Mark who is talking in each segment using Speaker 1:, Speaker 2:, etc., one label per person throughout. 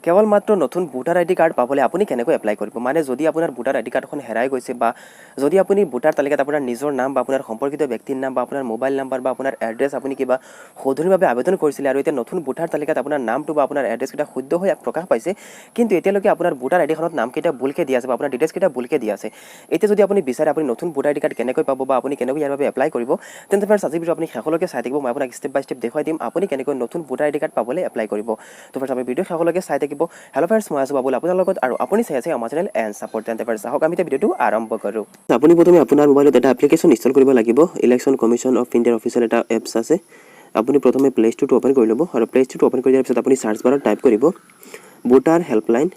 Speaker 1: কেৱল মাত্ৰ নতুন ভোটাৰ আইডি কাৰ্ড পাবলৈ আপুনি কেনেকৈ এপ্লাই কৰিব মানে যদি আপোনাৰ ভোটাৰ আইডি কাৰ্ডখন হেৰাই গৈছে বা যদি আপুনি ভোটাৰ তালিকাত আপোনাৰ নিজৰ নাম বা আপোনাৰ সম্পৰ্কিত ব্যক্তিৰ নাম বা আপোনাৰ মোবাইল নাম্বাৰ বা আপোনাৰ এড্ৰেছ আপুনি কিবা সলনিভাৱে আবেদন কৰিছিলে আৰু এতিয়া নতুন ভোটাৰ তালিকাত আপোনাৰ নামটো বা আপোনাৰ এড্ৰেছকেইটা শুদ্ধ হৈ প্ৰকাশ পাইছে কিন্তু এতিয়ালৈকে আপোনাৰ ভোটাৰ আইডিখনত নামকেইটা ভুলকৈ দিয়া আছে বা আপোনাৰ ডিটেইলছকেইটা ভুলকৈ দিয়া আছে এতিয়া যদি আপুনি বিচাৰে আপুনি নতুন ভোটাৰ আইডি কাৰ্ড কেনেকৈ পাব বা আপুনি কেনেকৈ ইয়াৰ বাবে এপ্লাই কৰিব তেন্তে ফ্ৰেণ্ডছ আজি ভিডিঅ' আপুনি শেষলৈকে চাই থাকিব মই আপোনাক ষ্টেপ বাই ষ্টেপ দেখুৱাই দিম আপুনি কেনেকৈ নতুন ভোটাৰ আইডি কাৰ্ড পাবলৈ এপ্লাই কৰিব তো ফ্ৰেণ্ডছ আপুনি ভিডিঅ' শেষলৈকে চাই থাকিব হেল্ল' ফ্ৰেণ্ডছ মই আছোঁ বাবুল আপোনাৰ লগত আৰু আপুনি চাই আছে আমাৰ চেনেল এণ্ড ছাপোৰ্ট তেন্তে ফ্ৰেণ্ডছ আহক আমি ভিডিঅ'টো আৰম্ভ কৰোঁ আপুনি প্ৰথমে আপোনাৰ মোবাইলত এটা এপ্লিকেশ্যন ইনষ্টল কৰিব লাগিব ইলেকশ্যন কমিশ্যন অফ ইণ্ডিয়াৰ অফিচিয়েল এটা এপছ আছে আপুনি প্ৰথমে প্লে ষ্ট'ৰটো অ'পেন কৰি ল'ব আৰু প্লে ষ্ট'ৰটো অ'পেন কৰি দিয়াৰ পিছত আপুনি চাৰ্চ বাৰত টাইপ কৰিব ভোটাৰ হেল্পলাইন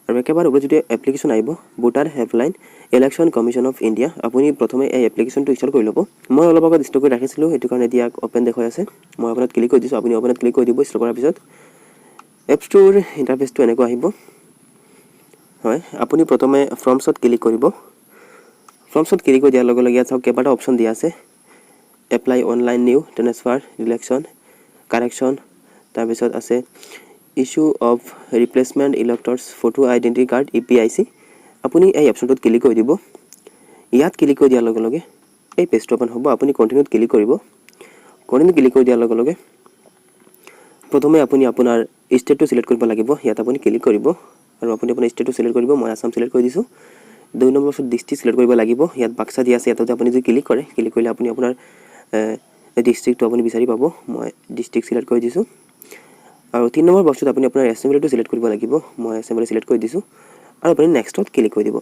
Speaker 1: আৰু একেবাৰে ওপৰত যদি এপ্লিকেশ্যন আহিব voter helpline election commission of India আপুনি প্ৰথমে এই এপ্লিকেশ্যনটো ইনষ্টল কৰি ল'ব মই অলপ আগত ইনষ্টল কৰি ৰাখিছিলোঁ সেইটো কাৰণে এতিয়া অ'পেন দেখুৱাই আছে মই অ'পেনত ক্লিক কৰি দিছোঁ আপুনি অ'পেনত ক্লিক কৰি দিব ইনষ্টল কৰাৰ পিছত এপছটোৰ ইণ্টাৰফেচটো এনেকুৱা আহিব হয় আপুনি প্ৰথমে ফৰ্মছত ক্লিক কৰিব ফৰ্মছত ক্লিক কৰি দিয়াৰ লগে লগে ইয়াত চাওক কেইবাটা অপশ্যন দিয়া আছে apply online new transfer election correction তাৰপিছত আছে issue of replacement electors photo identity card EPIC আপুনি এই অপশ্যনটোত ক্লিক কৰি দিব ইয়াত ক্লিক কৰি দিয়াৰ লগে লগে এই পেজটো অ'পেন হ'ব আপুনি কণ্টিনিউত ক্লিক কৰিব কণ্টিনিউ ক্লিক কৰি দিয়াৰ লগে লগে প্ৰথমে আপুনি আপোনাৰ ষ্টেটটো চিলেক্ট কৰিব লাগিব ইয়াত আপুনি ক্লিক কৰিব আৰু আপুনি আপোনাৰ ষ্টেটটো চিলেক্ট কৰিব মই আসাম চিলেক্ট কৰি দিছোঁ 2 নম্বৰ অপশ্যন ডিষ্ট্ৰিক্ট চিলেক্ট কৰিব লাগিব ইয়াত বাক্সা দিয়া আছে ইয়াতে আপুনি যদি ক্লিক কৰিলে আপুনি আপোনাৰ ডিষ্ট্ৰিক্টটো আপুনি বিচাৰি পাব মই ডিষ্ট্ৰিক্ট চিলেক্ট কৰি দিছোঁ আৰু 3 নম্বৰ বক্সত আপুনি আপোনাৰ এছেম্বলিটো চিলেক্ট কৰিব লাগিব মই এছেম্বলি চিলেক্ট কৰি দিছোঁ আৰু আপুনি নেক্সটত ক্লিক কৰি দিব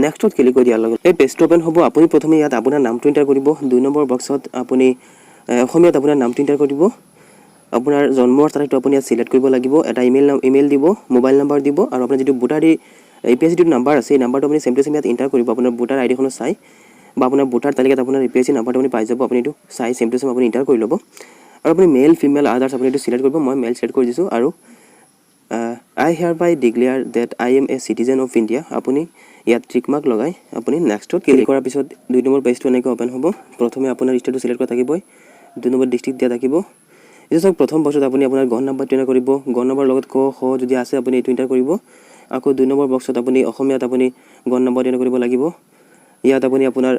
Speaker 1: নেক্সটত ক্লিক কৰি দিয়াৰ লগে এই পেজটো অ'পেন হ'ব আপুনি প্ৰথমে ইয়াত আপোনাৰ নামটো এণ্টাৰ কৰিব 2 নম্বৰ বক্সত আপুনি অসমীয়াত আপোনাৰ নামটো এণ্টাৰ কৰিব আপোনাৰ জন্মৰ তাৰিখটো আপুনি ইয়াত চিলেক্ট কৰিব লাগিব এটা ইমেইল দিব মোবাইল নাম্বাৰ দিব আৰু আপোনাৰ যিটো ভোটাৰ EPIC যিটো নাম্বাৰ আছে এই নাম্বাৰটো আপুনি চেম টু চেম ইয়াত এণ্টাৰ কৰিব আপোনাৰ ভোটাৰ আইডিখনত চাই বা আপোনাৰ ভোটাৰ তালিকাত আপোনাৰ EPIC নাম্বাৰটো আপুনি পাই যাব আপুনি এইটো চাই চেম টু চেম আপুনি এণ্টাৰ কৰি ল'ব আৰু আপুনি মেল ফিমেল আদাৰ্ছ আপুনি এইটো চিলেক্ট কৰিব মই মেল চিলেক্ট কৰি দিছোঁ আৰু I hereby declare that I am a citizen of India আপুনি ইয়াত টিক মাৰ্ক লগাই আপুনি নেক্সটত ক্লিক কৰাৰ পিছত 2 নম্বৰ পেজটো এনেকৈ অ'পেন হ'ব প্ৰথমে আপোনাৰ ষ্টেটটো চিলেক্ট কৰা থাকিবই 2 নম্বৰ ডিষ্ট্ৰিক্ট দিয়া থাকিব এই চাওক প্ৰথম বক্সত আপুনি আপোনাৰ গণ নাম্বাৰটো এণ্টাৰ কৰিব গণ নাম্বাৰ লগত ক খ যদি আছে আপুনি এইটো এণ্টাৰ কৰিব আকৌ 2 নম্বৰ বক্সত আপুনি অসমীয়াত আপুনি গণ নাম্বাৰ এণ্টাৰ কৰিব লাগিব ইয়াত আপুনি আপোনাৰ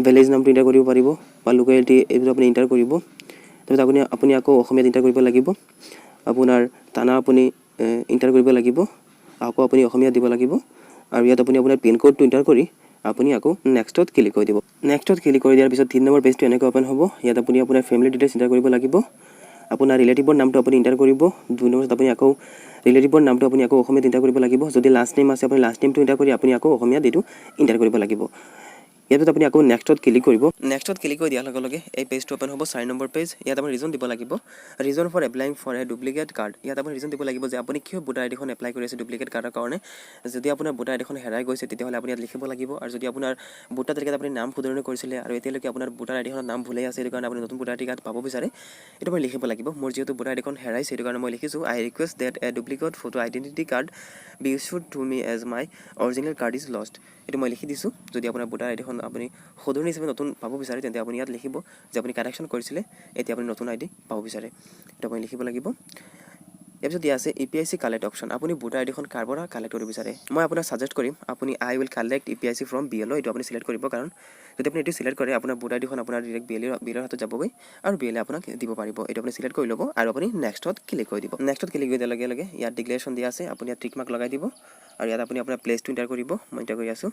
Speaker 1: ভিলেজ নামটো এণ্টাৰ কৰিব পাৰিব বা লোকেলিটি এইটো আপুনি এণ্টাৰ কৰিব তাৰপিছত আপুনি আকৌ অসমীয়াত এণ্টাৰ কৰিব লাগিব আপোনাৰ থানা আপুনি এণ্টাৰ কৰিব লাগিব আকৌ আপুনি অসমীয়াত দিব লাগিব আৰু ইয়াত আপুনি আপোনাৰ পিন কোডটো এণ্টাৰ কৰি আপুনি আকৌ নেক্সটত ক্লিক কৰি দিব নেক্সটত ক্লিক কৰি দিয়াৰ পিছত 3 নম্বৰ পেজটো এনেকৈ অ'পেন হ'ব ইয়াত আপুনি আপোনাৰ ফেমিলি ডিটেইলছ এণ্টাৰ কৰিব লাগিব আপোনাৰ ৰিলেটিভৰ নামটো আপুনি এণ্টাৰ কৰিব 2 নম্বৰত আপুনি আকৌ ৰিলেটিভৰ নামটো আপুনি আকৌ অসমীয়াত এণ্টাৰ কৰিব লাগিব যদি লাষ্ট নেম আছে আপুনি লাষ্ট নেমটো এণ্টাৰ কৰি আপুনি আকৌ অসমীয়াত এইটো এণ্টাৰ কৰিব লাগিব ইয়াৰ পিছত আপুনি আকৌ নেক্সটত ক্লিক কৰিব নেক্সটত ক্লিক কৰি দিয়াৰ লগে লগে এই পেজটো অ'পেন হ'ব 4 নম্বৰ পেজ ইয়াত আপুনি ৰিজন দিব লাগিব reason for applying for a duplicate card ইয়াত আপুনি ৰিজন দিব লাগিব যে আপুনি কিয় ভোটাৰ আইডিখন এপ্লাই কৰি আছে ডুপ্লিকেট কাৰ্ডৰ কাৰণে যদি আপোনাৰ ভোটাৰ আইডিখন হেৰাই গৈছে তেতিয়াহ'লে আপুনি ইয়াত লিখিব লাগিব আৰু যদি আপোনাৰ ভোটাৰ তালিকাত আপুনি নাম শুধৰণি কৰিছিলে আৰু এতিয়ালৈকে আপোনাৰ ভোটাৰ আইডিখনৰ নাম ভুলেই আছে সেইটো কাৰণে আপুনি নতুন ভোটাৰ আইডি কাৰ্ড পাব বিচাৰে এইটো মই লিখিব লাগিব মোৰ যিহেতু ভোটাৰ আইডিখন হেৰাইছে সেইটো কাৰণে মই লিখিছোঁ I request that a duplicate photo identity card be issued to me as my original card is lost এইটো মই লিখি দিছোঁ যদি আপোনাৰ ভোটাৰ আইডিখন আপুনি সদৰণি হিচাপে নতুন পাব বিচাৰে তেন্তে আপুনি ইয়াত লিখিব যে আপুনি কাৰেকশ্যন কৰিছিলে এতিয়া আপুনি নতুন আইডি পাব বিচাৰে এইটো আপুনি লিখিব লাগিব ইয়াৰ পিছত দিয়া আছে EPIC কালেক্ট অপশ্যন আপুনি ভোটাৰ আইডিখন কাৰ পৰা কালেক্ট কৰিব বিচাৰে মই আপোনাক ছাজেষ্ট কৰিম আপুনি I will collect EPIC from BLO এইটো আপুনি চিলেক্ট কৰিব কাৰণ যদি আপুনি এইটো চিলেক্ট কৰে আপোনাৰ ভোটাৰ আইডিখন আপোনাৰ ডাইৰেক্ট BLOৰ হাতত যাবগৈ আৰু BLO আপোনাক দিব পাৰিব এইটো আপুনি চিলেক্ট কৰি ল'ব আৰু আপুনি নেক্সটত ক্লিক কৰি দিব নেক্সটত ক্লিক কৰি দিয়াৰ লগে লগে ইয়াত ডিক্লেৰেশ্যন দিয়া আছে আপুনি ইয়াত টিক মাৰ্ক লগাই দিব আৰু ইয়াত আপুনি আপোনাৰ প্লেচটো এণ্টাৰ কৰিব মই এণ্টাৰ কৰি আছোঁ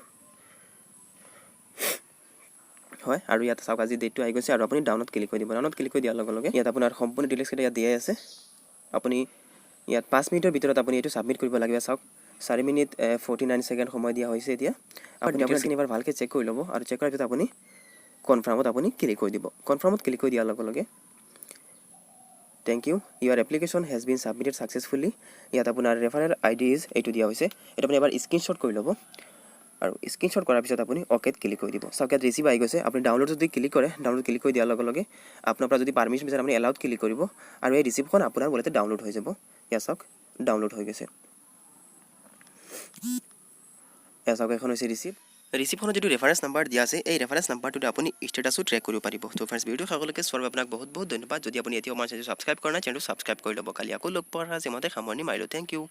Speaker 1: হয় আৰু ইয়াত চাওক আজি ডেটটো আহি গৈছে আৰু আপুনি ডাউনত ক্লিক কৰি দিব ডাউনত ক্লিক কৰি দিয়াৰ লগে লগে ইয়াত আপোনাৰ সম্পূৰ্ণ ডিটেইলছকেইটা ইয়াত দিয়াই আছে আপুনি ইয়াত 5 মিনিটৰ ভিতৰত আপুনি এইটো ছাবমিট কৰিব লাগিব চাওক 4 মিনিট 49 ছেকেণ্ড সময় দিয়া হৈছে এতিয়া আপুনি ডিটেইলছখিনি এবাৰ ভালকৈ চেক কৰি ল'ব আৰু চেক কৰাৰ পিছত আপুনি কনফাৰ্মত আপুনি ক্লিক কৰি দিব কনফাৰ্মত ক্লিক কৰি দিয়াৰ লগে লগে thank you your application has been submitted successfully ইয়াত আপোনাৰ ৰেফাৰেল ID ইজ এইটো দিয়া হৈছে এইটো আপুনি এবাৰ স্ক্ৰীনশ্বট কৰি ল'ব আৰু স্ক্ৰীনশ্বট কৰাৰ পিছত আপুনি অকেত ক্লিক কৰি দিব চাওক ইয়াত ৰিচিভ আহি গৈছে আপুনি ডাউনলোড যদি ক্লিক কৰে ডাউনলোড ক্লিক কৰি দিয়াৰ লগে লগে আপোনাৰ পৰা যদি পাৰমিশ্যন বিচাৰে আপুনি এলাউড ক্লিক কৰিব আৰু এই ৰিচিপ্টখন আপোনাৰ মোবাইলতে ডাউনলোড হৈ যাব ইয়াত চাওক ডাউনলোড হৈ গৈছে এয়া চাওক এখন হৈছে ৰিচিপ্ট ৰিচিপ্টখনত যিটো ৰেফাৰেঞ্চ নাম্বাৰ দিয়া আছে এই ৰেফাৰেঞ্চ নাম্বাৰটোতে আপুনি ষ্টেটাছো ট্ৰেক কৰিব পাৰিব তো ফ্ৰেণ্ডছ ভিডিঅ'টো সকলোকে চোৱাৰ বাবে আপোনাক বহুত বহুত ধন্যবাদ যদি আপুনি এতিয়াও আমাৰ চেনেলটো ছাবস্ক্ৰাইব কৰা নাই চেনেলটো ছাবস্ক্ৰাইব কৰি ল'ব কালি আকৌ লগ পোৱাৰ সামৰণি মাৰিলোঁ থেংক ইউ